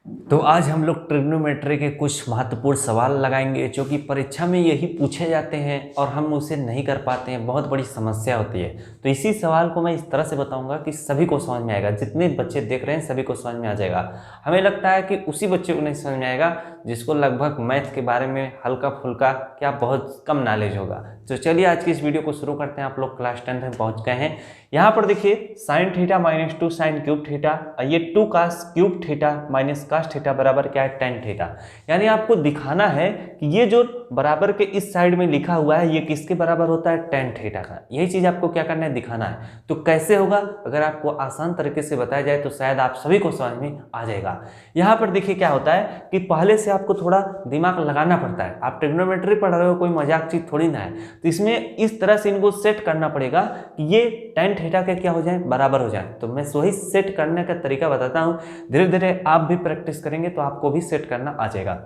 तो आज हम लोग ट्रिग्नोमेट्री के कुछ महत्वपूर्ण सवाल लगाएंगे जो कि परीक्षा में यही पूछे जाते हैं और हम उसे नहीं कर पाते हैं, बहुत बड़ी समस्या होती है। तो इसी सवाल को मैं इस तरह से बताऊंगा कि सभी को समझ में आएगा, जितने बच्चे देख रहे हैं सभी को समझ में आ जाएगा। हमें लगता है कि उसी बच्चे को नहीं समझ में आएगा जिसको लगभग मैथ के बारे में हल्का फुल्का क्या बहुत कम नॉलेज होगा। तो चलिए आज की इस वीडियो को शुरू करते हैं। आप लोग क्लास 10 में पहुंच गए हैं। यहाँ पर देखिए sine theta minus 2 sine cube theta, ये 2 cos cube theta minus cos theta बराबर क्या है, टेन थीटा। यानी आपको दिखाना है कि ये जो बराबर के इस साइड में लिखा हुआ है ये किसके बराबर होता है, टेन थीटा का। यही चीज आपको क्या करना है, दिखाना है। तो कैसे होगा, अगर आपको आसान तरीके से बताया जाए तो शायद आप सभी को समझ में आ जाएगा। यहाँ पर देखिए क्या होता है कि पहले से आपको थोड़ा दिमाग लगाना पड़ता है। आप ट्रिग्नोमेट्री पढ़ रहे हो, कोई मजाक चीज थोड़ी ना है। तो इसमें इस तरह से इनको सेट करना पड़ेगा कि ये टेन थीटा के क्या हो जाए, बराबर हो जाए। तो मैं वही सेट करने का तरीका बताता हूँ। धीरे धीरे आप भी प्रैक्टिस करेंगे तो आपको भी सेट करना आ जाएगा।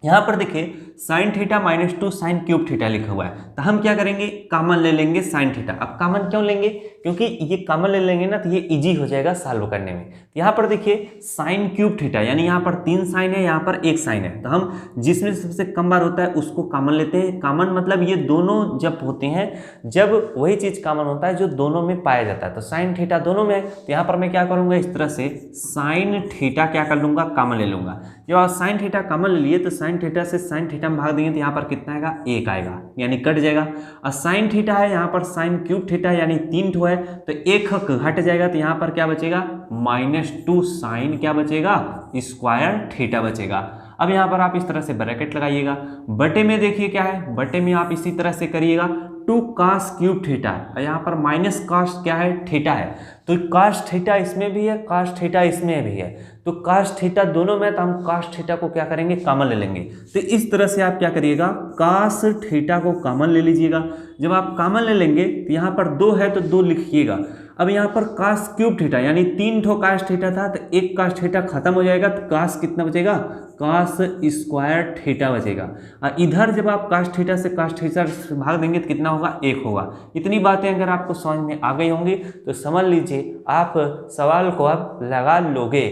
यहां पर देखिए sine theta minus 2 sine cube theta लिखा हुआ है, तो हम क्या करेंगे, कॉमन ले लेंगे साइन थीटा। अब कॉमन क्यों लेंगे, क्योंकि ये कॉमन ले लेंगे ना तो ये इजी हो जाएगा सॉल्व करने में। तो यहाँ पर देखिए साइन क्यूब थीटा, यानी यहाँ पर 3 साइन है, यहाँ पर 1 साइन है, तो हम जिसमें सबसे कम बार होता है उसको कॉमन लेते हैं। कॉमन मतलब ये दोनों जब होते हैं, जब वही चीज कॉमन होता है जो दोनों में पाया जाता है। तो साइन थीटा दोनों में है, तो यहाँ पर मैं क्या करूंगा, इस तरह से साइन थीटा क्या कर लूंगा, कॉमन ले लूंगा। जब आप साइन थीटा कॉमन ले लिए तो साइन थीटा से साइन थीटा में भाग देंगे तो यहाँ पर कितना आएगा, 1 आएगा, यानी कट जाएगा। और साइन थीटा है, यहाँ पर साइन क्यूब थीटा यानी 3 ठो है, तो 1 घट जाएगा, तो यहाँ पर क्या बचेगा, माइनस 2 साइन क्या बचेगा, स्क्वायर थीटा बचेगा। अब यहाँ पर आप इस तरह से ब्रैकेट लगाइएगा। बटे में देखिए क्या है, बटे में आप इसी तरह से करिएगा 2 कास क्यूब थीटा, यहाँ पर माइनस कास क्या है, थीटा है। तो कास थीटा इसमें भी है, कास थीटा इसमें भी है, तो कास थीटा दोनों में, तो हम कास थीटा को क्या करेंगे, कॉमन ले लेंगे। तो इस तरह से आप क्या करिएगा, कास थीटा को कॉमन ले लीजिएगा। जब आप कॉमन ले लेंगे तो यहाँ पर 2 है तो 2 लिखिएगा। अब यहाँ पर कास क्यूब थीटा यानी 3 ठो कास थीटा था, तो 1 कास थीटा खत्म हो जाएगा, तो कास कितना बचेगा, कास स्क्वायर थीटा बचेगा। और इधर जब आप कास थीटा से कास थीटा भाग देंगे तो कितना होगा, 1 होगा। इतनी बातें अगर आपको समझ में आ गई होंगी तो समझ लीजिए आप सवाल को आप लगा लोगे,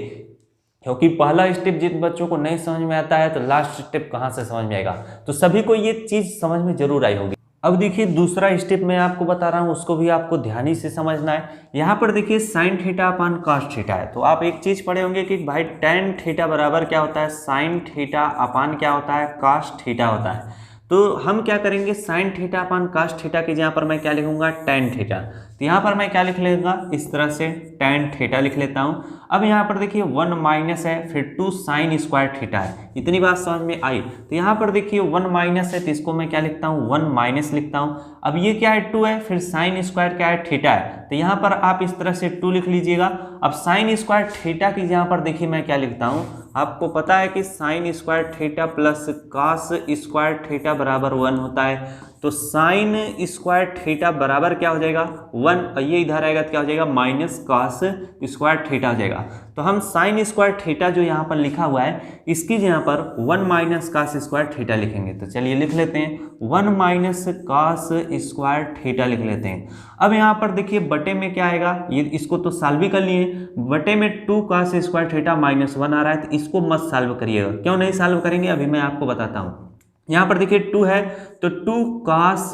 क्योंकि पहला स्टेप जिन बच्चों को नहीं समझ में आता है तो लास्ट स्टेप कहाँ से समझ में आएगा। तो सभी को ये चीज समझ में जरूर आई होगी। अब देखिए दूसरा स्टेप मैं आपको बता रहा हूं, उसको भी आपको ध्यान से समझना है। यहाँ पर देखिए sine theta upon cos theta है, तो आप एक चीज पढ़े होंगे कि भाई टेन थीटा बराबर क्या होता है, साइन थीटा अपान क्या होता है, कास थीटा होता है। तो हम क्या करेंगे, sine theta upon cos theta की जहाँ पर मैं क्या लिखूंगा, टेन थीटा। तो यहाँ पर मैं क्या लिख लेगा, इस तरह से टेन थीटा लिख लेता हूँ। अब यहाँ पर देखिए 1 माइनस है, फिर 2 साइन स्क्वायर थीटा है। इतनी बात समझ में आई। तो यहाँ पर देखिए 1 माइनस है, तो इसको मैं क्या लिखता हूँ, 1 माइनस लिखता हूँ। अब ये क्या है, 2 है, फिर साइन स्क्वायर क्या है, थीटा है, तो यहाँ पर आप इस तरह से 2 लिख लीजिएगा। अब साइन स्क्वायर थीटा की यहाँ पर देखिए मैं क्या लिखता हूँ, आपको पता है कि sine square theta plus cos square theta बराबर 1 होता है। तो साइन स्क्वायर थीटा बराबर क्या हो जाएगा, 1, और ये इधर आएगा तो क्या हो जाएगा, माइनस कास स्क्वायर थीटा हो जाएगा। तो हम साइन स्क्वायर थीटा जो यहाँ पर लिखा हुआ है इसकी यहाँ पर 1 माइनस कास स्क्वायर थीटा लिखेंगे। तो चलिए लिख लेते हैं, 1 माइनस कास स्क्वायर थीटा लिख लेते हैं। अब यहाँ पर देखिए बटे में क्या आएगा, ये इसको तो सॉल्व भी कर लिए, बटे में 2 कास स्क्वायर थीटा माइनस 1 आ रहा है, तो इसको मत सॉल्व करिएगा। क्यों नहीं सॉल्व करेंगे, अभी मैं आपको बताता हूँ। यहाँ पर देखिए 2 है, तो 2 कास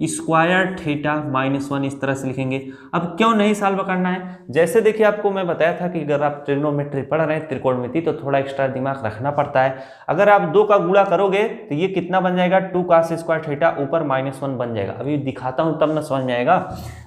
स्क्वायर थीटा माइनस 1 इस तरह से लिखेंगे। अब क्यों नहीं सॉल्व करना है, जैसे देखिए आपको मैं बताया था कि अगर आप ट्रिग्नोमेट्री पढ़ रहे हैं, त्रिकोणमिति, तो थोड़ा एक्स्ट्रा दिमाग रखना पड़ता है। अगर आप 2 का गुणा करोगे तो ये कितना बन जाएगा, 2 कास स्क्वायर थीटा ऊपर माइनस 1 बन जाएगा। अभी दिखाता हूँ तब ना समझ में आएगा।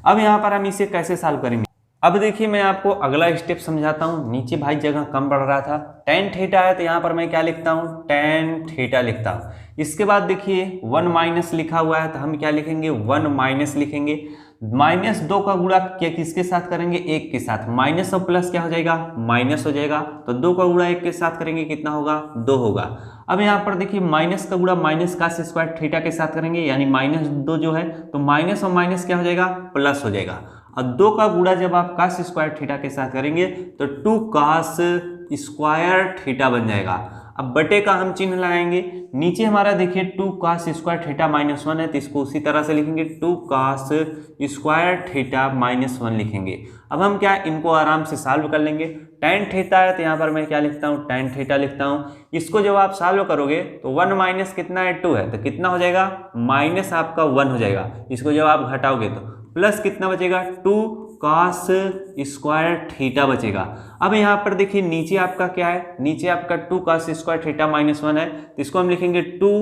अब यहाँ पर हम इसे कैसे सॉल्व करेंगे, अब देखिए मैं आपको अगला स्टेप समझाता हूँ। नीचे भाई जगह कम पड़ रहा था, टेन थीटा है, तो यहाँ पर मैं क्या लिखता हूँ, टेन थीटा लिखता हूँ। इसके बाद देखिए 1 माइनस लिखा हुआ है, तो हम क्या लिखेंगे, 1 माइनस लिखेंगे। माइनस 2 का गुणा क्या किसके साथ करेंगे, 1 के साथ, माइनस और प्लस क्या हो जाएगा, माइनस हो जाएगा। तो 2 का गुणा 1 के साथ करेंगे, कितना होगा, 2 होगा। अब यहाँ पर देखिए माइनस का गुणा माइनस कास स्क्वायर थीटा के साथ करेंगे, यानी माइनस 2 जो है, तो माइनस और माइनस क्या हो जाएगा, प्लस हो जाएगा। और 2 का गुणा जब आप कास स्क्वायर थीटा के साथ करेंगे तो 2 कास स्क्वायर थीटा बन जाएगा। अब बटे का हम चिन्ह लगाएंगे, नीचे हमारा देखिए 2 cos स्क्वायर थीटा माइनस 1 है, तो इसको उसी तरह से लिखेंगे 2 cos स्क्वायर थीटा माइनस 1 लिखेंगे। अब हम क्या इनको आराम से सॉल्व कर लेंगे। tan थीटा है तो यहाँ पर मैं क्या लिखता हूँ, tan थीटा लिखता हूँ। इसको जब आप सॉल्व करोगे तो 1 माइनस कितना है, 2 है, तो कितना हो जाएगा, माइनस आपका 1 हो जाएगा। इसको जब आप घटाओगे तो प्लस कितना बचेगा, 2 cos स्क्वायर थीटा बचेगा। अब यहाँ पर देखिए नीचे आपका क्या है, नीचे आपका 2 cos स्क्वायर थीटा माइनस 1 है, तो इसको हम लिखेंगे 2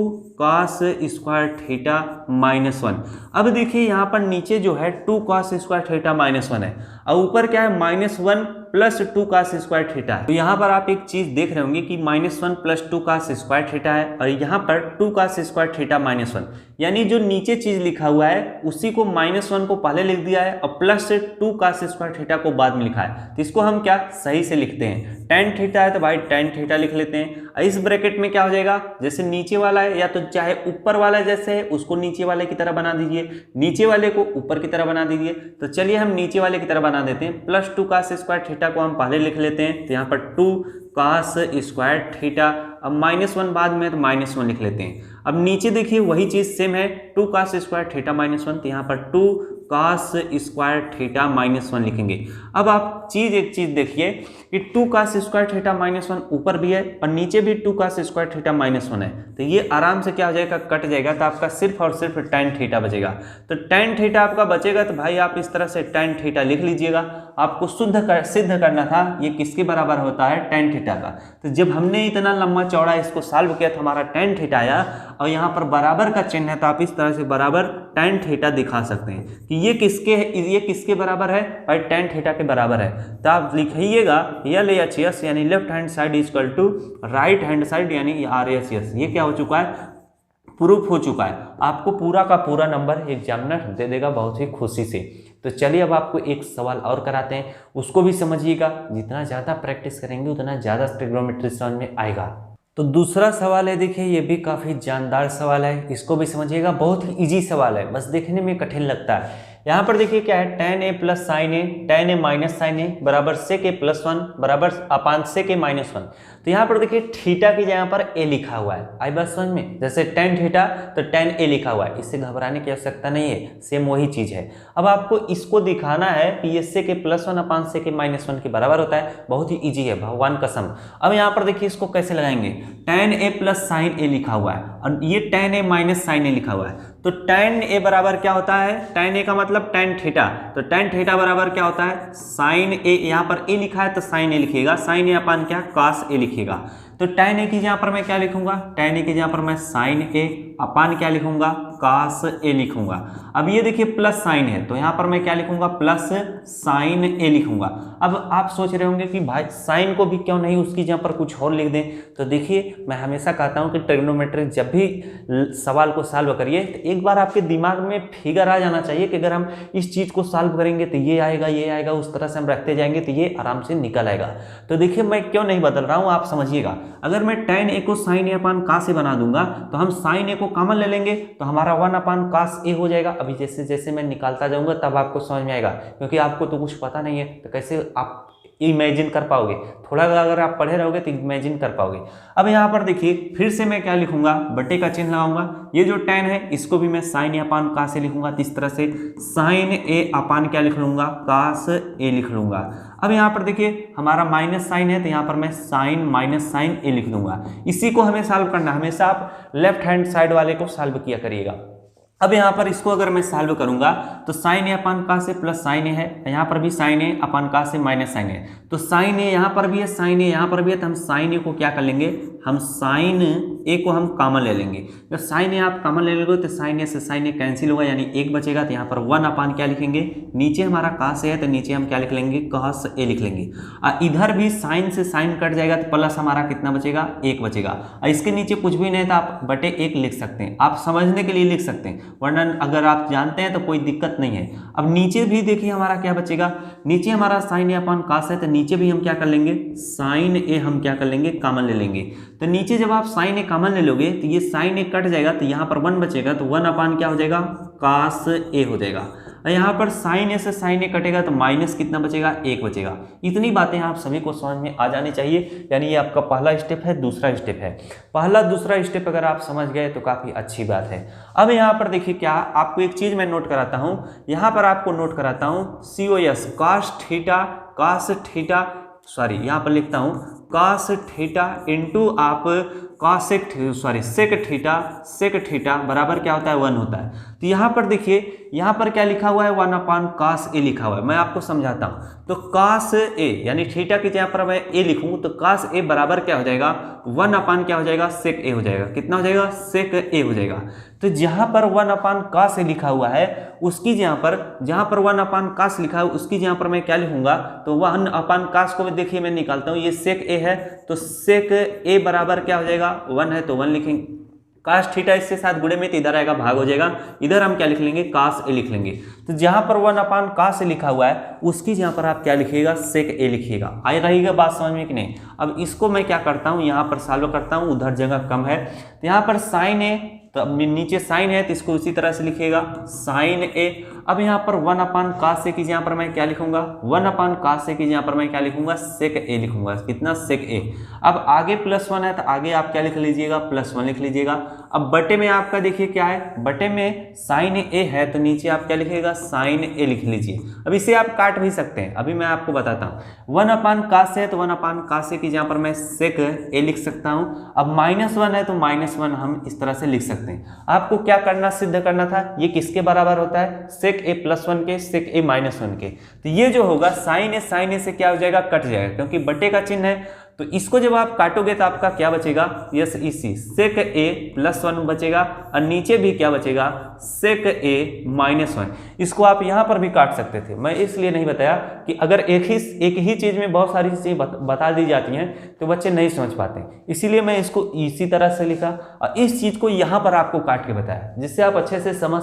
cos स्क्वायर थीटा माइनस 1। अब देखिए यहाँ पर नीचे जो है 2 cos स्क्वायर थीटा माइनस 1 है, और ऊपर क्या है, -1 प्लस 2 cos स्क्वायर थीटा है। तो यहाँ पर आप एक चीज देख रहे होंगे कि -1 प्लस 2 cos स्क्वायर थीटा है, और यहाँ पर 2 cos स्क्वायर थीटा माइनस 1, यानी जो नीचे चीज लिखा हुआ है उसी को -1 को पहले लिख दिया है और प्लस 2 cos स्क्वायर थीटा को बाद में लिखा है। तो इसको हम क्या सही से लिखते हैं, tan थीटा है तो भाई tan थीटा लिख लेते हैं। इस ब्रैकेट में क्या हो जाएगा, जैसे नीचे वाला है या तो चाहे ऊपर वाला जैसे है उसको नीचे वाले की तरह बना दीजिए, नीचे वाले को ऊपर की तरह बना दीजिए। तो चलिए हम नीचे वाले की तरह बना देते हैं, प्लस 2 cos स्क्वायर थीटा को हम पहले लिख लेते हैं, तो यहाँ पर 2 cos स्क्वायर थीटा, अब -1 बाद में तो -1 लिख लेते हैं। अब नीचे देखिए वही चीज सेम है, 2 cos स्क्वायर थीटा माइनस 1, तो यहाँ पर 2 cos स्क्वायर थीटा माइनस 1 लिखेंगे। अब आप एक चीज देखिए कि 2 cos स्क्वायर थीटा माइनस 1 ऊपर भी है और नीचे भी 2 cos स्क्वायर थीटा माइनस 1 है, तो ये आराम से क्या हो जाएगा, कट जाएगा, तो आपका सिर्फ और सिर्फ tan थीटा बचेगा। तो tan थीटा आपका बचेगा, तो भाई आप इस तरह से tan थीटा लिख लीजिएगा। आपको सिद्ध करना था ये किसके बराबर होता है, tan थीटा का। तो जब हमने इतना लंबा चौड़ा इसको सॉल्व किया तो हमारा tan थीटा आया, और यहाँ पर बराबर का चिन्ह है, तो आप इस तरह से बराबर tan थीटा दिखा सकते हैं कि ये किसके बराबर है, भाई tan थीटा के बराबर है। तो आप लिखिएगा LHS यानी left hand side equal to right hand side यानी RHS। ये क्या हो चुका है, प्रूफ हो चुका है। आपको पूरा का पूरा नंबर एग्जामिनर दे देगा बहुत ही खुशी से। तो चलिए अब आपको एक सवाल और कराते हैं, उसको भी समझिएगा। जितना ज़्यादा प्रैक्टिस करेंगे उतना ज़्यादा ट्रिग्नोमेट्री समझ में आएगा। तो दूसरा सवाल है, देखिए ये भी काफ़ी जानदार सवाल है, इसको भी समझिएगा। बहुत ही ईजी सवाल है, बस देखने में कठिन लगता है। यहाँ पर देखिए क्या है, tan a plus sine A, tan a minus sine A बराबर sec a प्लस 1 बराबर अपान sec a माइनस 1। तो यहाँ पर देखिए थीटा की जगह पर a लिखा हुआ है, आई बात समझ में, जैसे tan थीटा तो tan a लिखा हुआ है, इससे घबराने की आवश्यकता नहीं है, सेम वही चीज़ है। अब आपको इसको दिखाना है कि ये sec a plus 1 upon sec a minus 1 के बराबर होता है, बहुत ही ईजी है भगवान कसम। अब यहाँ पर देखिए इसको कैसे लगाएंगे, tan a प्लस साइन ए लिखा हुआ है और ये tan a माइनस साइन ए लिखा हुआ है, तो tan a बराबर क्या होता है, tan a का मतलब tan थीटा, तो tan थीटा बराबर क्या होता है, साइन a, यहाँ पर a लिखा है तो साइन a लिखिएगा, साइन a अपान क्या, cos a लिखिएगा। तो tan a की जगह पर मैं क्या लिखूंगा, tan a की जगह पर मैं साइन a अपान क्या लिखूंगा, cos a लिखूंगा। अब ये देखिए प्लस साइन है तो यहाँ पर मैं क्या लिखूंगा, प्लस साइन a लिखूंगा। अब आप सोच रहे होंगे कि भाई साइन को भी क्यों नहीं उसकी जगह पर कुछ और लिख दें। तो देखिए मैं हमेशा कहता हूँ कि ट्रिग्नोमेट्री जब भी सवाल को सॉल्व करिए तो एक बार आपके दिमाग में फिगर आ जाना चाहिए कि अगर हम इस चीज़ को सॉल्व करेंगे तो ये आएगा, उस तरह से हम रखते जाएंगे तो ये आराम से निकल आएगा। तो देखिए मैं क्यों नहीं बदल रहा हूँ, आप समझिएगा। अगर मैं tan a को sine a upon cos a बना दूंगा तो हम साइन a को कॉमन ले लेंगे तो हमारा 1 अपान cos a हो जाएगा। अभी जैसे जैसे मैं निकालता जाऊंगा तब आपको समझ में आएगा, क्योंकि आपको तो कुछ पता नहीं है तो कैसे आप इमेजिन कर पाओगे। थोड़ा अगर आप पढ़े रहोगे तो इमेजिन कर पाओगे। अब यहाँ पर देखिए फिर से मैं क्या लिखूंगा, बटे का चिन्ह लगाऊंगा। ये जो tan है इसको भी मैं sine a upon cos a लिखूंगा, तो इस तरह से साइन a अपान क्या लिख लूंगा, cos a लिख लूंगा। अब यहाँ पर देखिए हमारा माइनस साइन है तो यहाँ पर मैं साइन माइनस साइन a लिख दूंगा। इसी को हमें सॉल्व करना, हमेशा आप लेफ्ट हैंड साइड वाले को सॉल्व किया करिएगा। अब यहाँ पर इसको अगर मैं सॉल्व करूंगा तो sine a upon cos a plus sine a है, यहाँ पर भी sine a upon cos a minus sine a, तो साइन a यहाँ पर भी है, साइन a यहाँ पर भी है, तो हम साइन a को क्या कर लेंगे, हम साइन a को हम कॉमन ले लेंगे। जब साइन a आप कॉमन ले लोगे तो साइन a से साइन a कैंसिल होगा यानी 1 बचेगा, तो यहाँ पर 1 अपान क्या लिखेंगे, नीचे हमारा cos a है तो नीचे हम क्या लिख लेंगे, cos a लिख लेंगे। इधर भी साइन से साइन कट जाएगा तो प्लस हमारा कितना बचेगा, 1 बचेगा। इसके नीचे कुछ भी नहीं तो आप बटे 1 लिख सकते हैं, आप समझने के लिए लिख सकते हैं, वरना अगर आप जानते हैं तो कोई दिक्कत नहीं है। अब नीचे भी देखिए हमारा क्या बचेगा, नीचे हमारा साइन a अपान cos है तो नीचे भी हम क्या कर लेंगे, साइन a हम क्या कर लेंगे, कॉमन ले लेंगे। तो नीचे जब आप साइन a कॉमन ले लोगे तो ये साइन a कट जाएगा तो यहाँ पर 1 बचेगा, तो 1 अपान क्या हो जाएगा, cos a हो जाएगा। और यहाँ पर साइन ए से साइन ए कटेगा तो माइनस कितना बचेगा, 1 बचेगा। इतनी बातें आप सभी को समझ में आ जानी चाहिए। यानी ये आपका पहला स्टेप है, दूसरा स्टेप है। पहला दूसरा स्टेप अगर आप समझ गए तो काफ़ी अच्छी बात है। अब यहाँ पर देखिए क्या, आपको एक चीज़ मैं नोट कराता हूँ, यहाँ पर आपको नोट कराता हूँ COS cos थीटा सॉरी यहाँ पर लिखता हूँ cos थीटा इंटू आप सेक थीटा बराबर क्या होता है, 1 होता है। तो यहाँ पर देखिए, यहाँ पर क्या लिखा हुआ है, 1/cos a लिखा हुआ है। मैं आपको समझाता हूँ। तो cos a यानी थीटा की जगह पर मैं a लिखूँ तो cos a बराबर क्या हो जाएगा, 1 क्या हो जाएगा, sec a हो जाएगा। कितना हो जाएगा, sec a हो जाएगा। तो जहाँ पर 1/cos a लिखा हुआ है उसकी जहाँ पर 1/cos लिखा है उसकी जहाँ पर मैं क्या लिखूंगा, तो 1/cos को देखिए मैं निकालता हूँ, ये sec a है तो sec a बराबर क्या हो जाएगा, 1 है तो 1 लिखेंगे। cos थीटा इसके साथ गुणे में तो इधर आएगा, भाग हो जाएगा, इधर हम क्या लिख लेंगे, cos a लिख लेंगे। तो जहां पर 1/cos a लिखा हुआ है उसकी जहां पर आप क्या लिखिएगा, sec a लिखिएगा। आई रहेगा बात समझ में कि नहीं। अब इसको मैं क्या करता हूं, यहां पर सॉल्व करता हूं, उधर जगह कम है तो यहां पर sin a, तो अब नीचे साइन है तो इसको उसी तरह से लिखिएगा साइन ए। अब यहाँ पर 1/cos a की जहाँ पर मैं क्या लिखूंगा, 1/cos a की जहाँ पर मैं क्या लिखूंगा, sec a लिखूंगा। कितना, sec a। अब आगे +1 है तो आगे आप क्या लिख लीजिएगा, +1 लिख लीजिएगा। अब बटे में आपका देखिए क्या है, बटे में साइन ए है तो नीचे आप क्या लिखिएगा, साइन ए लिख लीजिए। अब इसे आप काट भी सकते हैं, अभी मैं आपको बताता हूँ। 1/cos है तो 1/cos a की जहाँ पर मैं sec a लिख सकता हूँ। अब -1 है तो -1 हम इस तरह से लिख सकते हैं। आपको क्या करना, सिद्ध करना था ये किसके बराबर होता है, sec a +1 के, sec a -1 के। तो ये जो होगा sin a से क्या हो जाएगा, कट जाएगा क्योंकि बटे का चिन्ह है। तो इसको जब आप काटोगे तो आपका क्या बचेगा, यस इसी sec a +1 बचेगा और नीचे भी क्या बचेगा, sec a -1। इसको आप यहाँ पर भी काट सकते थे, मैं इसलिए नहीं बताया कि अगर एक ही चीज में बहुत सारी चीजें बता दी जाती हैं तो बच्चे नहीं समझ पाते, इसीलिए मैं इसको इसी तरह से लिखा और इस चीज को यहाँ पर आपको काट के बताया जिससे आप अच्छे से समझ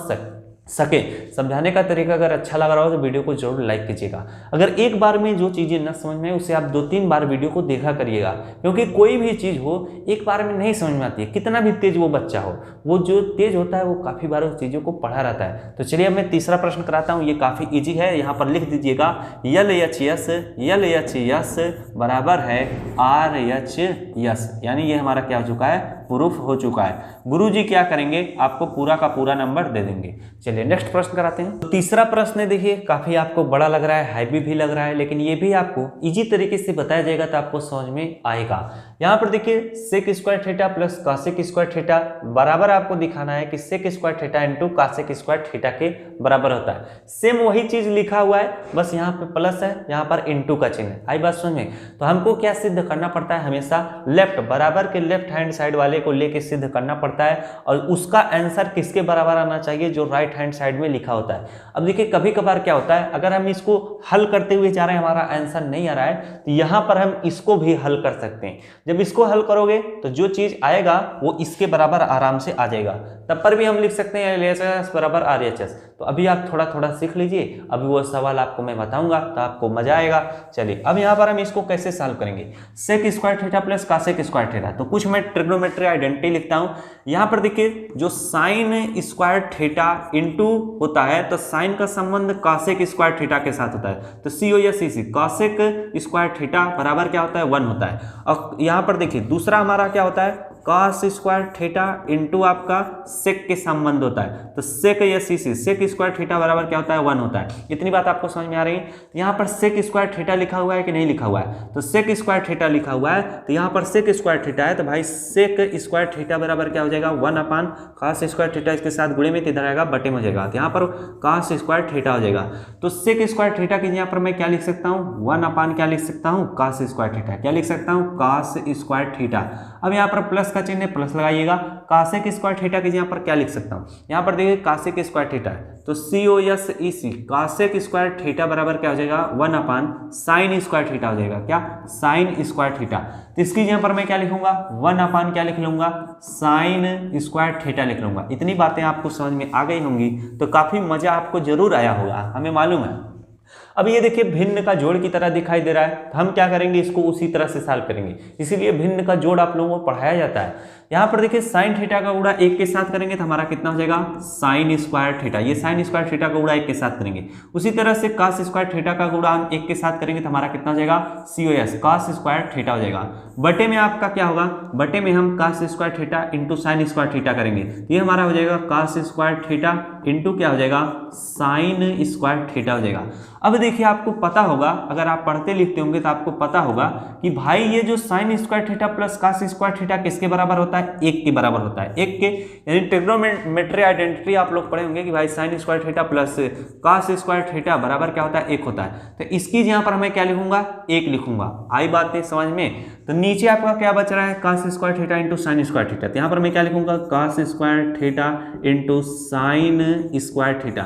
सके। समझाने का तरीका अगर अच्छा लग रहा हो तो वीडियो को जरूर लाइक कीजिएगा। अगर एक बार में जो चीज़ें न समझ में उसे आप 2-3 बार वीडियो को देखा करिएगा, क्योंकि कोई भी चीज़ हो एक बार में नहीं समझ में आती है। कितना भी तेज वो बच्चा हो, वो जो तेज होता है वो काफ़ी बार उस चीज़ों को पढ़ा रहता है। तो चलिए अब मैं तीसरा प्रश्न कराता हूँ, ये काफ़ी ईजी है। यहाँ पर लिख दीजिएगा LHS बराबर है RHS, यानी ये हमारा क्या हो चुका है, प्रूफ हो चुका है। गुरुजी क्या करेंगे, आपको पूरा का पूरा नंबर दे देंगे। चलिए नेक्स्ट प्रश्न कराते हैं। तो तीसरा प्रश्न देखिए काफी आपको बड़ा लग रहा है, हैवी भी लग रहा है, लेकिन ये भी आपको इजी तरीके से बताया जाएगा तो आपको समझ में आएगा। यहाँ पर देखिए sec square theta plus cosec square theta बराबर आपको दिखाना है कि sec square theta into cosec square theta के बराबर होता है। सेम वही चीज लिखा हुआ है, बस यहाँ पे प्लस है, यहाँ पर इंटू का चिन्ह है। आई बात समझ में। तो हमको क्या सिद्ध करना पड़ता है, हमेशा लेफ्ट बराबर के लेफ्ट हैंड साइड वाले को लेके सिद्ध करना पड़ता है और उसका आंसर किसके बराबर आना चाहिए, जो राइट हैंड साइड में लिखा होता है। अब देखिए कभी कभार क्या होता है, अगर हम इसको हल करते हुए जा रहे हैं, हमारा आंसर नहीं आ रहा है, तो यहाँ पर हम इसको भी हल कर सकते हैं। जब इसको हल करोगे तो जो चीज आएगा वो इसके बराबर आराम से आ जाएगा। तब पर भी हम लिख सकते हैं LHS बराबर RHS। तो अभी आप थोड़ा थोड़ा सीख लीजिए, अभी वो सवाल आपको मैं बताऊंगा तो आपको मजा आएगा। चलिए अब यहाँ पर हम इसको कैसे सॉल्व करेंगे, sec square theta plus cosec square theta. तो कुछ मैं ट्रिग्नोमेट्री आइडेंटिटी लिखता हूँ। यहाँ पर देखिए जो sin स्क्वायर थीटा इंटू होता है तो sin का संबंध cosec स्क्वायर थीटा के साथ होता है, तो COSEC cosec स्क्वायर थीटा बराबर क्या होता है, 1 होता है। और यहाँ पर देखिए दूसरा हमारा क्या होता है, cos स्क्वायर थीटा इंटू आपका sec के संबंध होता है, तो sec या sec स्क्वायर थीटा बराबर क्या होता है, 1 होता है। इतनी बात आपको समझ में आ रही है। तो यहाँ पर sec स्क्वायर थीटा लिखा हुआ है कि नहीं लिखा हुआ है, तो sec स्क्वायर थीटा लिखा हुआ है, तो यहाँ पर sec स्क्वायर थीटा है, तो भाई sec स्क्वायर थीटा बराबर क्या हो जाएगा, 1/cos स्क्वायर थीटा, इसके साथ गुणे में इधर आएगा, बटे में हो जाएगा, तो यहाँ पर cos स्क्वायर थीटा हो जाएगा। तो sec स्क्वायर थीटा की यहाँ पर मैं क्या लिख सकता हूँ, 1/ क्या लिख सकता हूँ, cos स्क्वायर थीटा। क्या लिख सकता हूँ, cos स्क्वायर थीटा। अब यहाँ पर प्लस का चिन्ह प्लस लगाइएगा। cosec स्क्वायर थीटा की यहाँ पर क्या लिख सकता हूँ, यहाँ पर देखिए cosec स्क्वायर थीटा है, तो COSEC cosec स्क्वायर थीटा बराबर क्या हो जाएगा, 1/sin स्क्वायर थीटा हो जाएगा। क्या, sin स्क्वायर थीटा। तो इसकी यहाँ पर मैं क्या लिखूंगा, 1/ क्या लिख लूंगा, sin स्क्वायर थीटा लिख लूंगा। इतनी बातें आपको समझ में आ गई होंगी तो काफी मजा आपको जरूर आया होगा, हमें मालूम है। अब ये देखिए भिन्न का जोड़ की तरह दिखाई दे रहा है, तो हम क्या करेंगे, इसको उसी तरह से सॉल्व करेंगे। इसीलिए भिन्न का जोड़ आप लोगों को पढ़ाया जाता है। यहाँ पर देखिए साइन थीटा का गुणा 1 के साथ करेंगे तो हमारा कितना हो जाएगा, साइन स्क्वायर थीटा। ये साइन स्क्वायर थीटा का गुणा 1 के साथ करेंगे। उसी तरह से कास स्क्वायर थीटा का गुणा हम 1 के साथ करेंगे तो हमारा कितना हो जाएगा, COS कास स्क्वायर थीटा हो जाएगा। बटे में आपका क्या होगा, बटे में हम cos square theta into sine square theta करेंगे, ये हमारा हो जाएगा कास स्क्वायर थीटा इंटू क्या हो जाएगा, साइन स्क्वायर थीटा हो जाएगा। अब देखिए आपको पता होगा, अगर आप पढ़ते लिखते होंगे तो आपको पता होगा कि भाई ये जो sine square theta plus cos square theta किसके बराबर होता है, 1 के बराबर होता है। 1 के, यानी ट्रिग्नोमेट्री आइडेंटिटी आप लोग पढ़े होंगे कि भाई sine square theta plus cos square theta बराबर क्या होता है, 1 होता है। तो इसकी यहाँ पर मैं क्या लिखूंगा, 1 लिखूंगा। आई बात नहीं समझ में। तो नीचे आपका क्या बच रहा है, cos square theta into sine square theta, तो यहाँ पर मैं क्या लिखूंगा, cos square theta into sine square theta.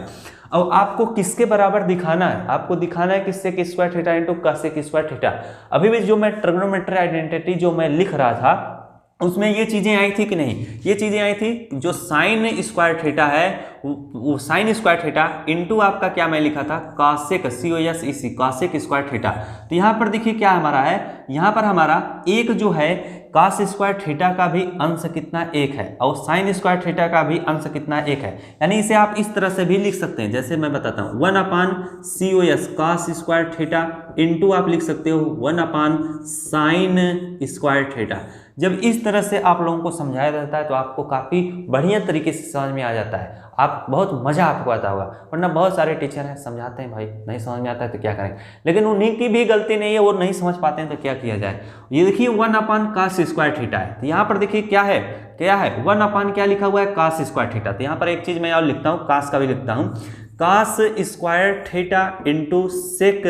अब आपको किसके बराबर दिखाना है, आपको दिखाना है किससे, कि square theta into cosec square theta. अभी भी जो मैं ट्रिग्नोमेट्री आइडेंटिटी जो मैं लिख रहा था उसमें ये चीजें आई थी कि नहीं, ये चीजें आई थी। जो साइन स्क्वायर थीटा है वो साइन स्क्वायर थीटा इंटू आपका क्या मैं लिखा था, कासेक COSEC कासेक स्क्वायर थीटा। तो यहाँ पर देखिए क्या हमारा है, यहाँ पर हमारा एक जो है कास स्क्वायर थीटा का भी अंश कितना, 1 है, और साइन स्क्वायर थीटा का भी अंश कितना, 1 है। यानी इसे आप इस तरह से भी लिख सकते हैं, जैसे मैं बताता हूँ 1/COS कास स्क्वायर थीटा इंटू आप लिख सकते हो 1/साइन स्क्वायर थीटा। जब इस तरह से आप लोगों को समझाया जाता है तो आपको काफ़ी बढ़िया तरीके से समझ में आ जाता है, आप बहुत मज़ा आपको आता होगा। वरना बहुत सारे टीचर हैं समझाते हैं, भाई नहीं समझ में आता है तो क्या करें, लेकिन उन्हीं की भी गलती नहीं है, वो नहीं समझ पाते हैं तो क्या किया जाए। ये देखिए 1/कास स्क्वायर थीटा है, तो यहाँ पर देखिए क्या है, 1/ क्या लिखा हुआ है, कास स्क्वायर थीटा। तो यहाँ पर एक चीज़ मैं और लिखता हूँ, कास का भी लिखता हूँ, cos square theta into sec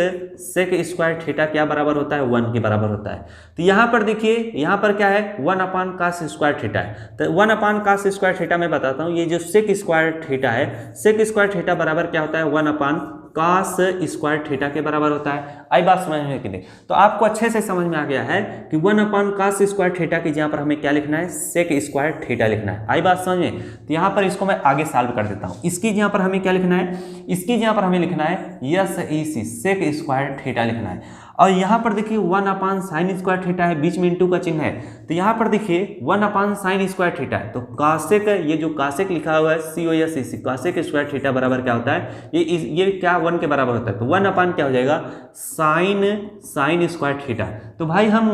square theta क्या बराबर होता है, 1 के बराबर होता है। तो यहाँ पर देखिए, यहाँ पर क्या है, 1/कास स्क्वायर थीटा है। तो 1/कास स्क्वायर थीटा मैं बताता हूँ, ये जो सेक स्क्वायर थीटा है, सेक स्क्वायर थीटा बराबर क्या होता है, 1/कास स्क्वायर थीटा के बराबर होता है। आई बात समझ में कि नहीं, तो आपको अच्छे से समझ में आ गया है कि 1/कास स्क्वायर थीटा की जहाँ पर हमें क्या लिखना है, सेक स्क्वायर थीटा लिखना है। आई बात समझ में। तो यहाँ पर इसको मैं आगे सॉल्व कर देता हूँ। इसकी यहाँ पर हमें क्या लिखना है, इसकी यहाँ पर हमें लिखना है SEC सेक स्क्वायर थीटा लिखना है। और यहाँ पर देखिए 1/साइन स्क्वायर थीटा है, बीच में इंटू का चिन्ह है, तो यहाँ पर देखिए 1/साइन स्क्वायर थीटा है, तो कासेक, ये जो कासेक लिखा हुआ है COSEC कासेक स्क्वायर थीटा बराबर क्या होता है, ये क्या 1 के बराबर होता है। तो 1/ क्या हो जाएगा, साइन स्क्वायर थीटा। तो भाई हम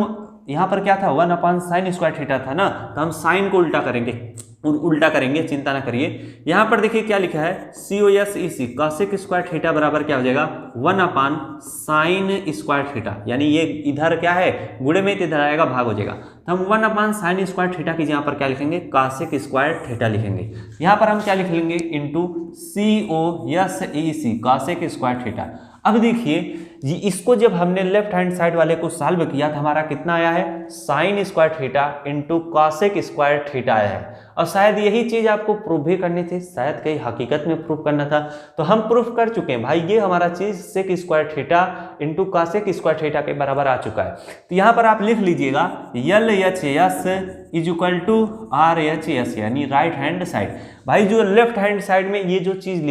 यहाँ पर क्या था, 1/साइन स्क्वायर थीटा था ना, तो हम साइन को उल्टा करेंगे, चिंता ना करिए। यहाँ पर देखिए क्या लिखा है, COSEC कासेक स्क्वायर थीटा बराबर क्या हो जाएगा, 1/साइन स्क्वायर थीटा। यानी ये इधर क्या है, गुणे में, इधर आएगा भाग हो जाएगा। तो हम 1/साइन स्क्वायर थीटा की यहाँ पर क्या लिखेंगे, कासेक स्क्वायर थीटा लिखेंगे। यहाँ पर हम क्या लिख लेंगे, इंटू COSEC कासेक स्क्वायर थीटा। अब देखिए इसको जब हमने लेफ्ट हैंड साइड वाले को सॉल्व किया तो हमारा कितना आया है, sine square theta into cosec square theta आया है। और शायद यही चीज आपको प्रूफ भी करनी थी, शायद कहीं हकीकत में प्रूफ करना था, तो हम प्रूफ कर चुके हैं भाई। ये हमारा चीज sec square theta into cosec square theta के बराबर आ चुका है। तो यहाँ पर आप लिख लीजिएगा LHS is equal to RHS, यानी राइट हैंड साइड। भाई जो लेफ्ट हैंड साइड में ये जो चीज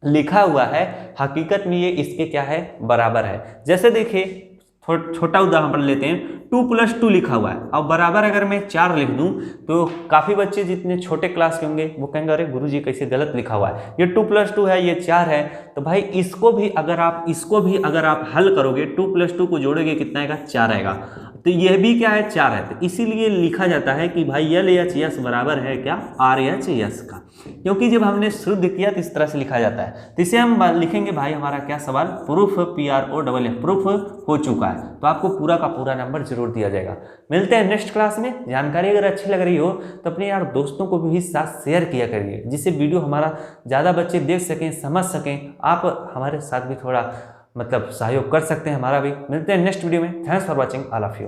लिखा हुआ है, हकीकत में ये इसके क्या है, बराबर है। जैसे देखिए छोटा उदाहरण लेते हैं, 2 + 2 लिखा हुआ है, और बराबर अगर मैं 4 लिख दूं तो काफ़ी बच्चे जितने छोटे क्लास के होंगे वो कहेंगे अरे गुरुजी कैसे गलत लिखा हुआ है, ये 2 + 2 है, ये 4 है। तो भाई इसको भी अगर आप हल करोगे, 2 + 2 को जोड़ोगे कितना आएगा, 4 आएगा। तो यह भी क्या है, 4 है। तो इसीलिए लिखा जाता है कि भाई LHS बराबर है क्या, RHS का, क्योंकि जब हमने शुद्ध किया तो इस तरह से लिखा जाता है। तो इसे हम लिखेंगे भाई, हमारा क्या सवाल, प्रूफ PROFF प्रूफ हो चुका है। तो आपको पूरा का पूरा नंबर जरूर दिया जाएगा। मिलते हैं नेक्स्ट क्लास में। जानकारी अगर अच्छी लग रही हो तो अपने यार दोस्तों को भी साथ शेयर किया करिए, जिससे वीडियो हमारा ज़्यादा बच्चे देख सकें, समझ सकें। आप हमारे साथ भी थोड़ा सहयोग कर सकते हैं हमारा भी। मिलते हैं नेक्स्ट वीडियो में। Thanks for watching all of you.